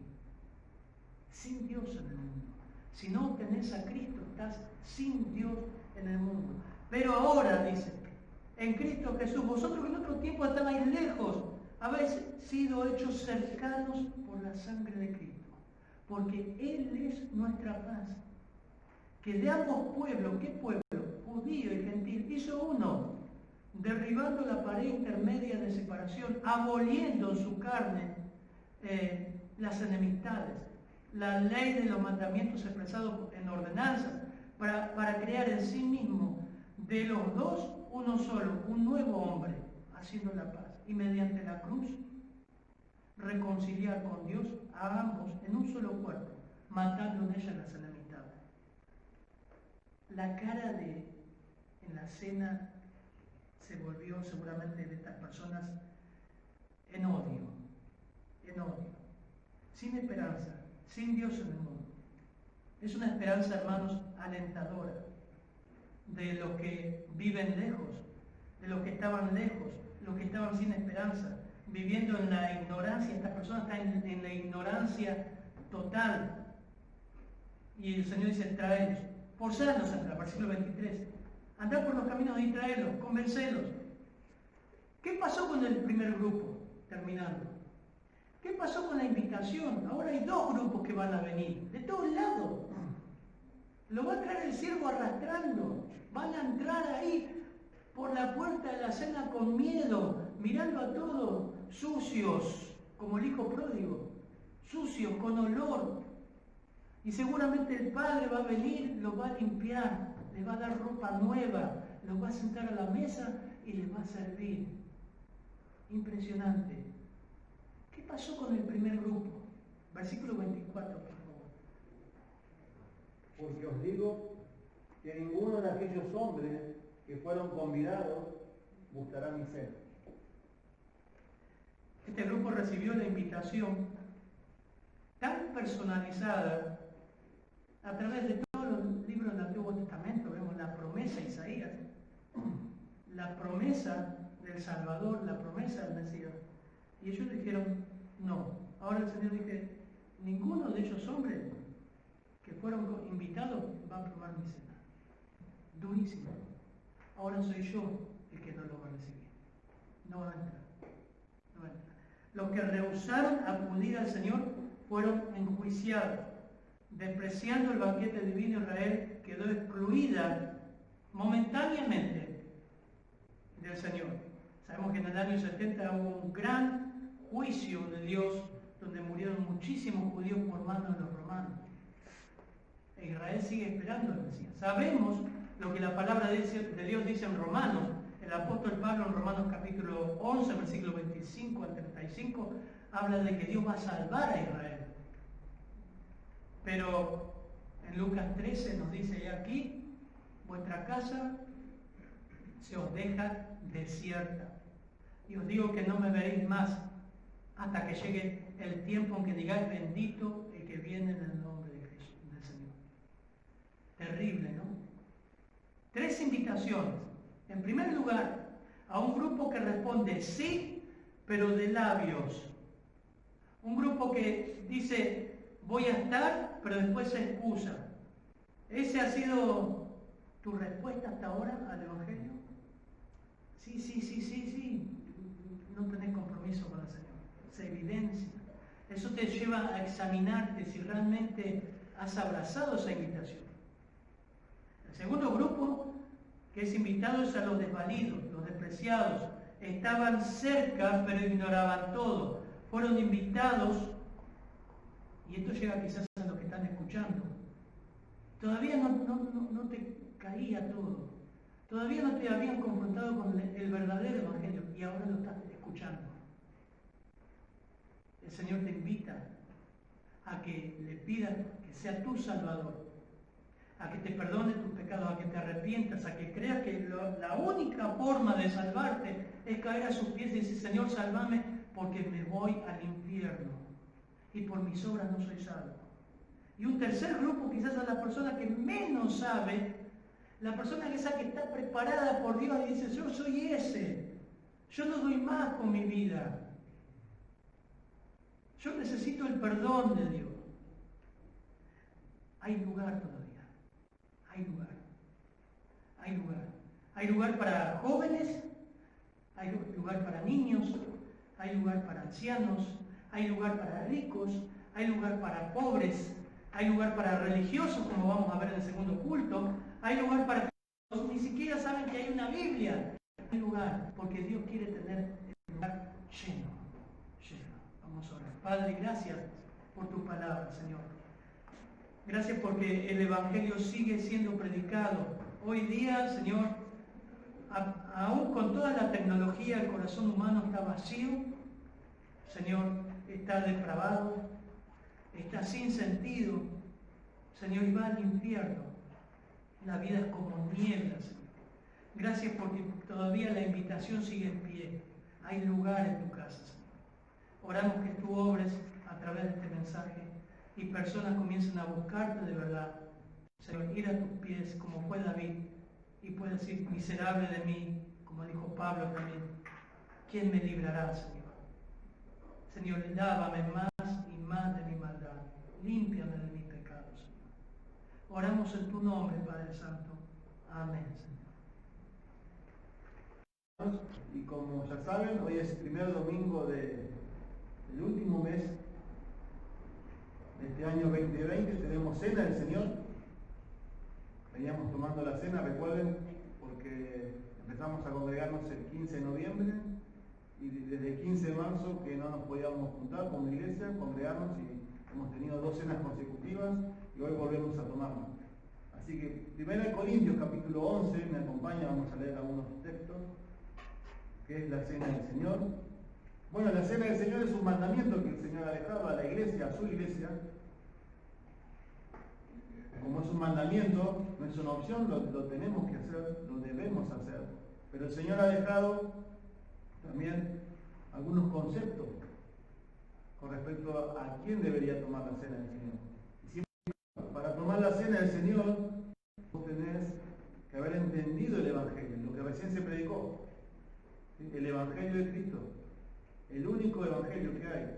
Sin Dios en el mundo. Si no tenés a Cristo, estás sin Dios en el mundo. Pero ahora, dice, en Cristo Jesús, vosotros que en otro tiempo estabais lejos, habéis sido hechos cercanos por la sangre de Cristo, porque Él es nuestra paz, que de ambos pueblos, ¿qué pueblo? Judío y gentil, hizo uno, derribando la pared intermedia de separación, aboliendo en su carne las enemistades, la ley de los mandamientos expresados en ordenanzas, para crear en sí mismo de los dos uno solo, un nuevo hombre, haciendo la paz, y mediante la cruz reconciliar con Dios a ambos en un solo cuerpo, matando en ella las enemistades. La cara en la cena se volvió seguramente de estas personas en odio, sin esperanza, sin Dios en el mundo. Es una esperanza, hermanos, alentadora de los que viven lejos, de los que estaban lejos, los que estaban sin esperanza, viviendo en la ignorancia. Estas personas están en la ignorancia total. Y el Señor dice, traedlos, forzadlos a entrar, versículo 23. Andad por los caminos y traedlos, convencelos. ¿Qué pasó con el primer grupo? Terminando. ¿Qué pasó con la invitación? Ahora hay dos grupos que van a venir, de todos lados. Lo va a traer el siervo arrastrando. Van a entrar ahí por la puerta de la cena con miedo, mirando a todos sucios, como el hijo pródigo, sucios, con olor. Y seguramente el padre va a venir, los va a limpiar, les va a dar ropa nueva, los va a sentar a la mesa y les va a servir. Impresionante. ¿Qué pasó con el primer grupo? Versículo 24, por favor. Porque os digo que ninguno de aquellos hombres que fueron convidados gustará mi cena. Este grupo recibió la invitación tan personalizada a través de todos los libros del Antiguo Testamento. Vemos la promesa de Isaías, la promesa del Salvador, la promesa del Mesías. Y ellos dijeron, no. Ahora el Señor dice, ninguno de esos hombres que fueron invitados va a probar mi cena. Durísimo. Ahora soy yo el que no lo va a recibir. No va a entrar. No va a entrar. Los que rehusaron acudir al Señor fueron enjuiciados. Despreciando el banquete divino, Israel quedó excluida momentáneamente del Señor. Sabemos que en el año 70 hubo un gran juicio de Dios donde murieron muchísimos judíos por mano de los romanos. E Israel sigue esperando al Mesías. Sabemos lo que la palabra de Dios dice en Romanos. El apóstol Pablo en Romanos capítulo 11, versículo 25 al 35, habla de que Dios va a salvar a Israel. Pero en Lucas 13 nos dice, y aquí, vuestra casa se os deja desierta. Y os digo que no me veréis más hasta que llegue el tiempo en que digáis, bendito el que viene en el nombre de Jesús, del Señor. Terrible, ¿no? 3 invitaciones. En primer lugar, a un grupo que responde sí, pero de labios. Un grupo que dice, voy a estar, pero después se excusa. ¿Ese ha sido tu respuesta hasta ahora al Evangelio? Sí. No tenés compromiso con el Señor. Se evidencia. Eso te lleva a examinarte si realmente has abrazado esa invitación. El segundo grupo que es invitado es a los desvalidos, los despreciados. Estaban cerca, pero ignoraban todo. Fueron invitados, y esto llega quizás a los que están escuchando. Todavía no te caía todo. Todavía no te habían confrontado con el verdadero Evangelio, y ahora lo estás escuchando. El Señor te invita a que le pidas que sea tu Salvador, a que te perdone tus pecados, a que te arrepientas, a que creas que la única forma de salvarte es caer a sus pies y decir, Señor, sálvame porque me voy al infierno y por mis obras no soy salvo. Y un tercer grupo, quizás a la persona que menos sabe, la persona que está preparada por Dios y dice, yo soy ese, yo no doy más con mi vida, yo necesito el perdón de Dios. Hay lugar todavía, hay lugar. Hay lugar para jóvenes, hay lugar para niños, hay lugar para ancianos, hay lugar para ricos, hay lugar para pobres, hay lugar para religiosos, como vamos a ver en el segundo culto, hay lugar para que ni siquiera saben que hay una Biblia. Hay lugar, porque Dios quiere tener el lugar lleno. Vamos a orar. Padre, gracias por tu palabra, Señor. Gracias porque el Evangelio sigue siendo predicado. Hoy día, Señor, aún con toda la tecnología, el corazón humano está vacío. Señor, está depravado, está sin sentido. Señor, y va al infierno. La vida es como niebla, Señor. Gracias porque todavía la invitación sigue en pie. Hay lugar en tu casa, Señor. Oramos que tú obres a través de este mensaje. y personas comiencen a buscarte de verdad. Señor, ir a tus pies como fue David y puede decir, miserable de mí, como dijo Pablo también, ¿quién me librará, Señor? Señor, lávame más y más de mi maldad, límpiame de mis pecados, Señor. Oramos en tu nombre, Padre Santo. Amén, Señor. Y como ya saben, hoy es el primer domingo del último mes de este año 2020, tenemos Cena del Señor. Veníamos tomando la cena, recuerden, porque empezamos a congregarnos el 15 de noviembre y desde el 15 de marzo que no nos podíamos juntar como iglesia, congregarnos, y hemos tenido 2 cenas consecutivas y hoy volvemos a tomarla. Así que 1 Corintios capítulo 11, me acompaña, vamos a leer algunos textos, que es la Cena del Señor. Bueno, la Cena del Señor es un mandamiento que el Señor ha dejado a la iglesia, a su iglesia. Como es un mandamiento, no es una opción, lo tenemos que hacer, lo debemos hacer. Pero el Señor ha dejado también algunos conceptos con respecto a quién debería tomar la Cena del Señor. Y siempre, para tomar la Cena del Señor, vos tenés que haber entendido el Evangelio, lo que recién se predicó. El Evangelio de Cristo, el único Evangelio que hay.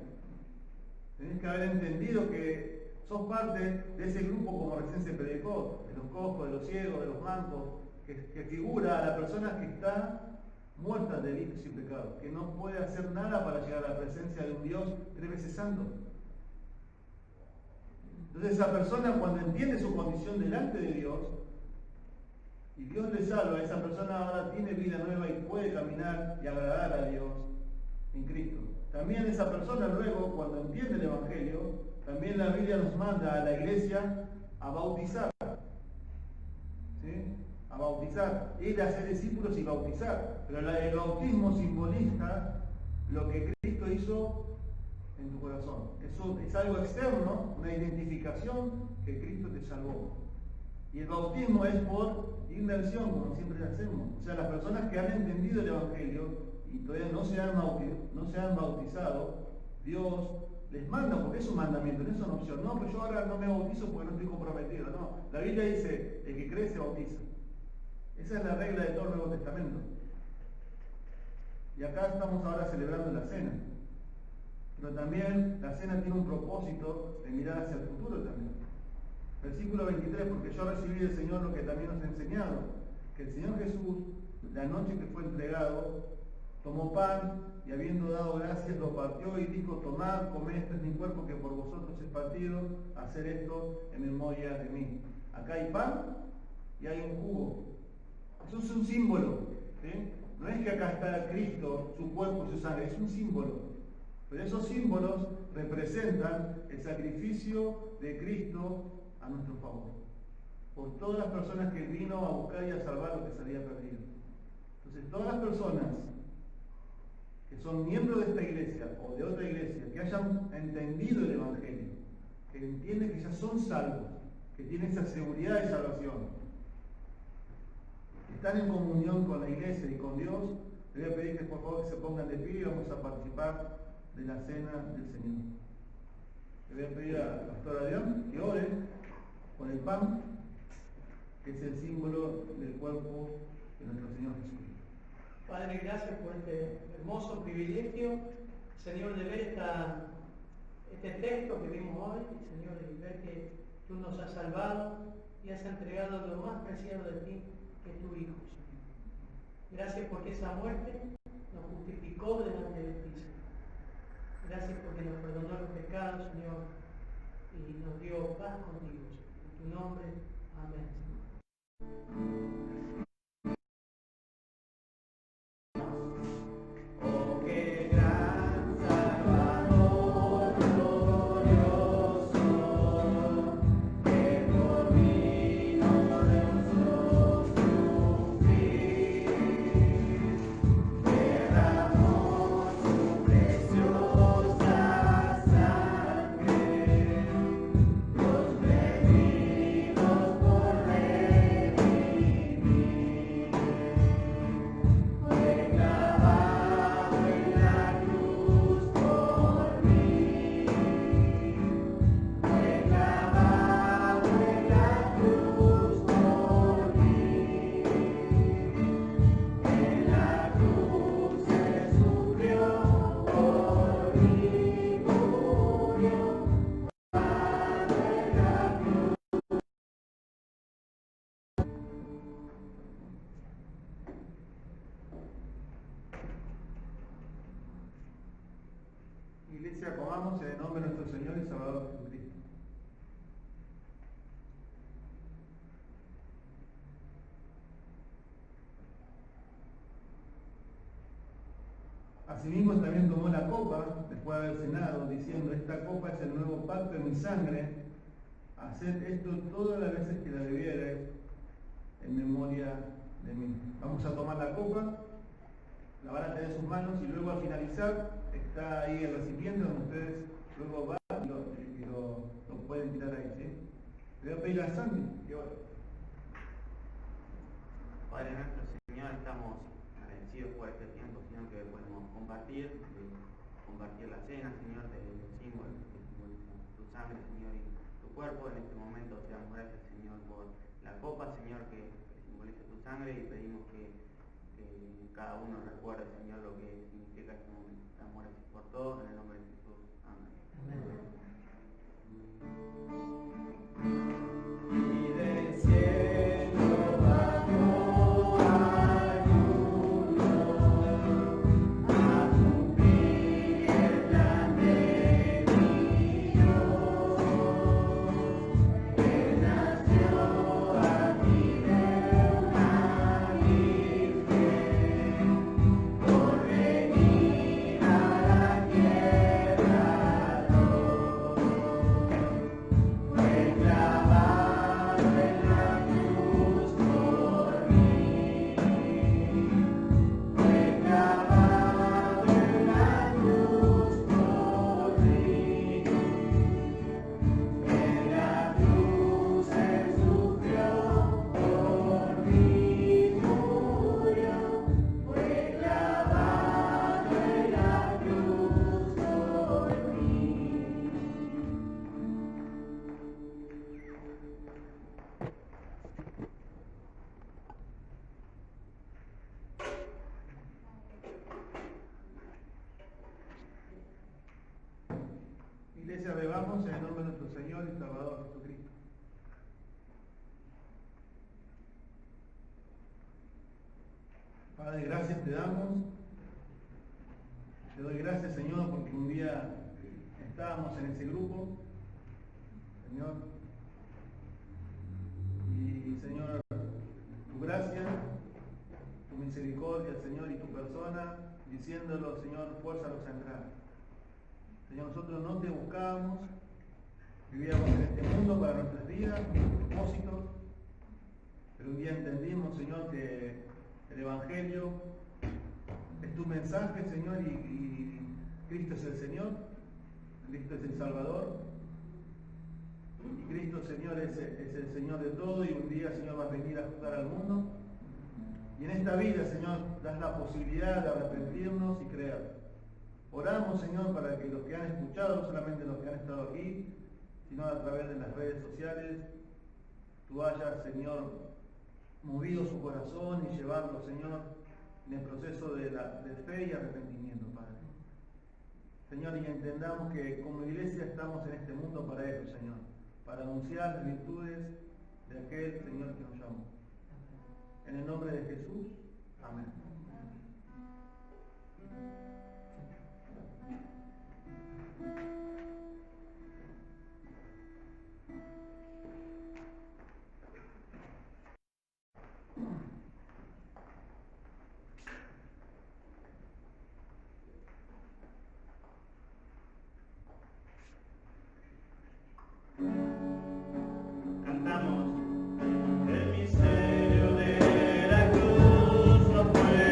Tenés que haber entendido que sos parte de ese grupo, como recién se predicó, de los cojos, de los ciegos, de los mancos, que figura a la persona que está muerta de delitos y pecados, que no puede hacer nada para llegar a la presencia de un Dios 3 veces santo. Entonces esa persona, cuando entiende su condición delante de Dios, y Dios le salva, esa persona ahora tiene vida nueva y puede caminar y agradar a Dios en Cristo. También esa persona luego, cuando entiende el Evangelio, también la Biblia nos manda a la iglesia a bautizar. ¿Sí? A bautizar. Ir a ser discípulos y bautizar. Pero el bautismo simboliza lo que Cristo hizo en tu corazón. Eso es algo externo, una identificación que Cristo te salvó. Y el bautismo es por inmersión, como siempre hacemos. O sea, las personas que han entendido el Evangelio y todavía no se han bautizado, Dios les manda, porque es un mandamiento, no es una opción. No, pues yo ahora no me bautizo porque no estoy comprometido. No, la Biblia dice, el que cree se bautiza. Esa es la regla de todo el Nuevo Testamento. Y acá estamos ahora celebrando la cena. Pero también la cena tiene un propósito de mirar hacia el futuro también. Versículo 23, porque yo recibí del Señor lo que también nos ha enseñado, que el Señor Jesús, la noche que fue entregado, tomó pan y habiendo dado gracias lo partió y dijo, tomad, comed, este es mi cuerpo que por vosotros es partido, hacer esto en memoria de mí. Acá hay pan y hay un jugo. Eso es un símbolo, ¿sí? No es que acá está Cristo, su cuerpo y su sangre, es un símbolo. Pero esos símbolos representan el sacrificio de Cristo a nuestro favor, por todas las personas que vino a buscar y a salvar lo que se había perdido. Entonces, todas las personas que son miembros de esta iglesia o de otra iglesia, que hayan entendido el Evangelio, que entienden que ya son salvos, que tienen esa seguridad de salvación, que están en comunión con la iglesia y con Dios, les voy a pedir que por favor que se pongan de pie y vamos a participar de la cena del Señor. Le voy a pedir al pastor Adrián que ore con el pan, que es el símbolo del cuerpo de nuestro Señor Jesucristo. Padre, gracias por este hermoso privilegio, Señor, de ver este texto que vimos hoy, Señor, de ver que tú nos has salvado y has entregado lo más preciado de ti, que es tu Hijo, Señor. Gracias porque esa muerte nos justificó delante de ti, Señor. Gracias porque nos perdonó los pecados, Señor, y nos dio paz contigo, Señor. En tu nombre, amén, Señor. Iglesia, comamos en el nombre de nuestro Señor y Salvador Jesucristo. Asimismo también tomó la copa, después de haber cenado, diciendo: esta copa es el nuevo pacto en mi sangre, haced esto todas las veces que la bebiereis en memoria de mí. Vamos a tomar la copa, la van a tener en sus manos y luego al finalizar está ahí el recipiente donde ustedes luego van y lo pueden tirar ahí, ¿sí? Le voy a pedir a Sandy que ore. Padre nuestro, Señor, estamos agradecidos por este tiempo, Señor, que podemos compartir la cena, Señor, del símbolo que simboliza tu sangre, Señor, y tu cuerpo. En este momento te damos gracias, Señor, por la copa, Señor, que simboliza tu sangre, y pedimos que cada uno recuerde, Señor, lo que significa este momento. Te damos gracias por todo, en el nombre de Jesús. Amén. Y del cielo bajó ayuno a cumplir el plan de Dios. Él nació aquí de una virgen, por venir a la tierra dos. Fue clavado en la cruz por mí. Fue clavado en la cruz por mí. En la cruz Él sufrió por mí, murió. Fue clavado en la cruz por mí. Iglesia, bebamos en el nombre de nuestro Señor y Salvador Jesucristo. Padre, gracias te damos. Te doy gracias, Señor, porque un día estábamos en ese grupo, Señor. Y, Señor, tu gracia, tu misericordia, Señor, y tu persona, diciéndolo, Señor, fuérzalos a entrar. Señor, nosotros no te buscábamos, vivíamos en este mundo para nuestras vidas, nuestros propósitos, pero un día entendimos, Señor, que el Evangelio es tu mensaje, Señor, y Cristo es el Señor, Cristo es el Salvador, y Cristo, Señor, es el Señor de todo, y un día, Señor, vas a venir a juzgar al mundo, y en esta vida, Señor, das la posibilidad de arrepentirnos y creer. Oramos, Señor, para que los que han escuchado, no solamente los que han estado aquí, sino a través de las redes sociales, tú hayas, Señor, movido su corazón y llevarlo, Señor, en el proceso de fe y arrepentimiento, Padre. Señor, y entendamos que como iglesia estamos en este mundo para eso, Señor, para anunciar las virtudes de aquel Señor que nos llamó. En el nombre de Jesús, amén. Cantamos: el misterio de la cruz no puede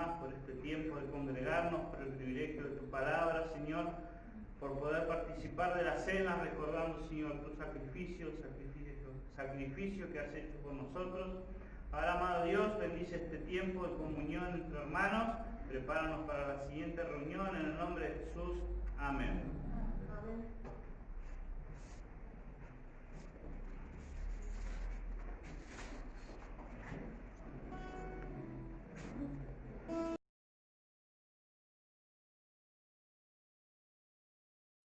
más por este tiempo de congregarnos, por el privilegio de tu palabra, Señor, por poder participar de la cena, recordando, Señor, tu sacrificio que has hecho por nosotros. Ahora, amado Dios, bendice este tiempo de comunión entre hermanos, prepáranos para la siguiente reunión, en el nombre de Jesús. Amén. Amén.